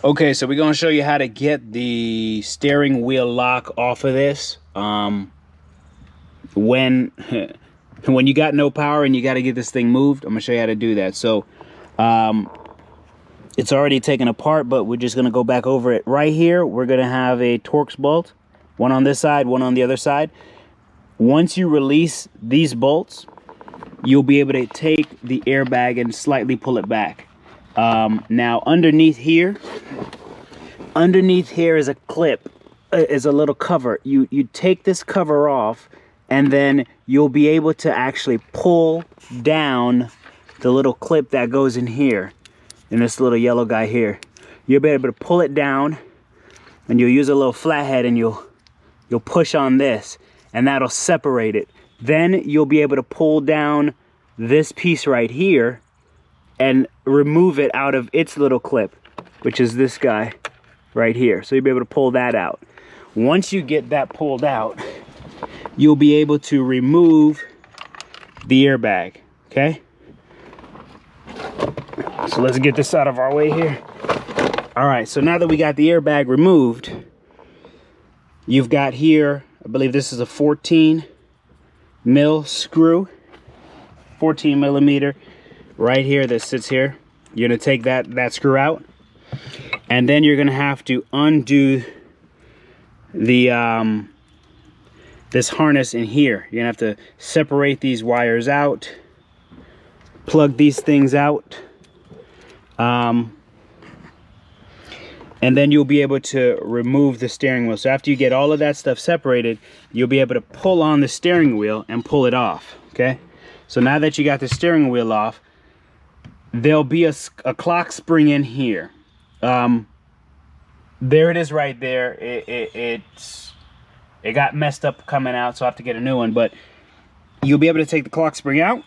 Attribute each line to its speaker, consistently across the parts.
Speaker 1: Okay, so we're gonna show you how to get the steering wheel lock off of this. When when you got no power and you got to get this thing moved, I'm gonna show you how to do that. So it's already taken apart, but we're just gonna go back over it. Right here, we're gonna have a Torx bolt, one on this side, one on the other side. Once you release these bolts, you'll be able to take the airbag and slightly pull it back. Now underneath here is a clip, is a little cover. You take this cover off, and then you'll be able to actually pull down the little clip that goes in here, in this little yellow guy here. You'll be able to pull it down, and you'll use a little flathead, and you'll push on this, and that'll separate it. Then you'll be able to pull down this piece right here and remove it out of its little clip, which is this guy right here. So you'll be able to pull that out. Once you get that pulled out, you'll be able to remove the airbag, okay? So let's get this out of our way here. All right, so now that we got the airbag removed, you've got here, I believe this is a 14 mil screw, 14 millimeter right here that sits here. You're gonna take that screw out, and then you're gonna have to undo the this harness in here. You're gonna have to separate these wires out, plug these things out, and then you'll be able to remove the steering wheel. So after you get all of that stuff separated, you'll be able to pull on the steering wheel and pull it off, okay? So now that you got the steering wheel off, there'll be a clock spring in here. There it is right there. It got messed up coming out, so I have to get a new one, but you'll be able to take the clock spring out.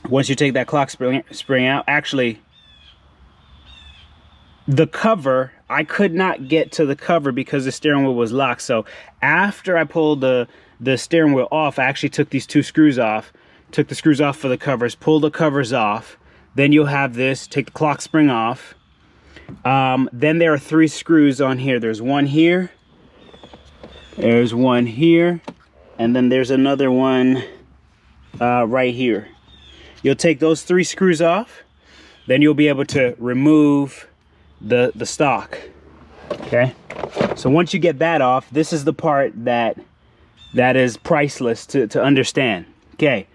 Speaker 1: Once you take that clock spring out, actually, the cover, I could not get to the cover because the steering wheel was locked. So after I pulled the steering wheel off, I actually took these two screws off, took the screws off for the covers, pulled the covers off. Then you'll have this, take the clock spring off. Then there are 3 screws on here. There's one here, there's one here, and then there's another one right here. You'll take those 3 screws off, then you'll be able to remove the stock, okay? So once you get that off, this is the part that is priceless to understand, okay?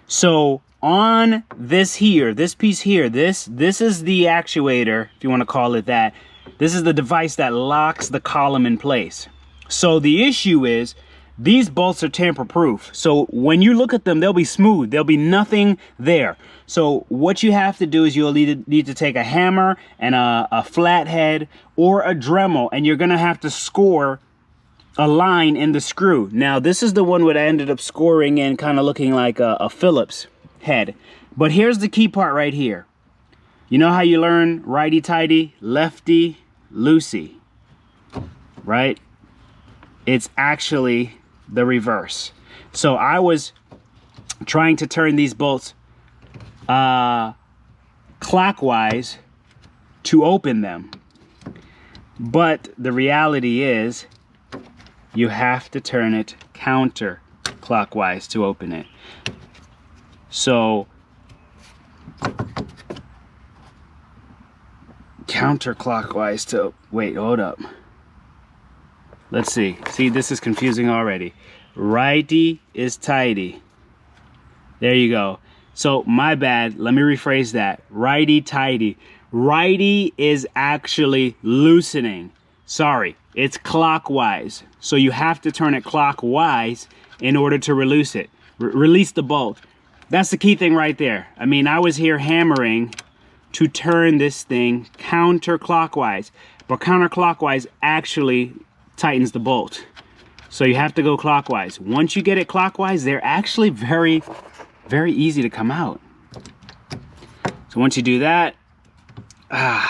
Speaker 1: So on this here, this piece here, this is the actuator, if you want to call it that. This is the device that locks the column in place. So the issue is these bolts are tamper proof. So when you look at them, they'll be smooth. There'll be nothing there. So what you have to do is you'll need to take a hammer and a flathead or a Dremel, and you're gonna have to score a line in the screw. Now this is the one that I ended up scoring in, kind of looking like a Phillips head. But here's the key part right here. You know how you learn righty-tighty, lefty-loosey, right? It's actually the reverse. So I was trying to turn these bolts clockwise to open them. But the reality is you have to turn it counterclockwise to open it. So counterclockwise to, wait, hold up. Let's see. See, this is confusing already. Righty is tighty. There you go. So my bad. Let me rephrase that. Righty tighty. Righty is actually loosening. Sorry, it's clockwise. So you have to turn it clockwise in order to release it. Release the bolt. That's the key thing right there. I mean, I was here hammering to turn this thing counterclockwise, but counterclockwise actually tightens the bolt. So you have to go clockwise. Once you get it clockwise, they're actually very, very easy to come out. So once you do that, now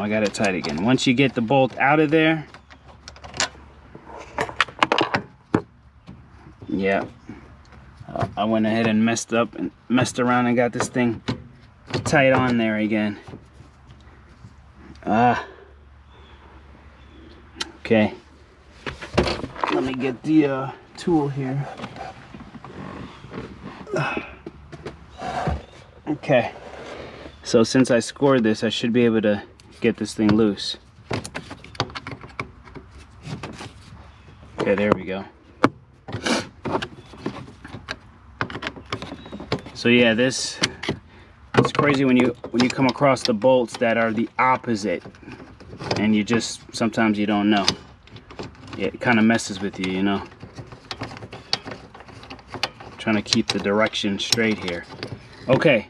Speaker 1: I got it tight again. Once you get the bolt out of there, yeah, I went ahead and messed around and got this thing tight on there again. Okay. Let me get the tool here. Okay. So since I scored this, I should be able to get this thing loose. Okay, there we go. So yeah, it's crazy when you come across the bolts that are the opposite, and you just sometimes you don't know. It kind of messes with you, you know. Trying to keep the direction straight here. Okay,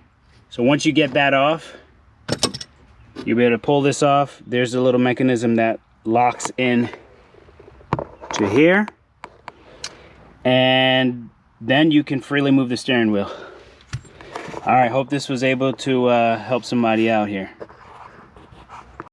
Speaker 1: so once you get that off, you'll be able to pull this off. There's a little mechanism that locks in to here, and then you can freely move the steering wheel. All right, hope this was able to help somebody out here.